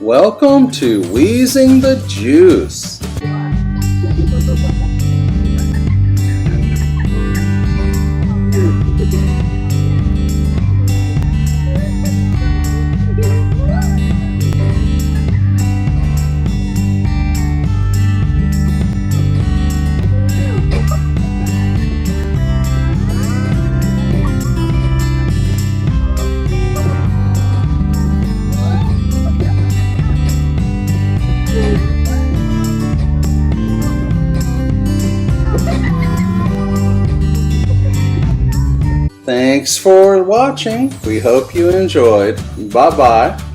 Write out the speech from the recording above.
Welcome to Wheezing the Juice. Thanks for watching. We hope you enjoyed. Bye-bye.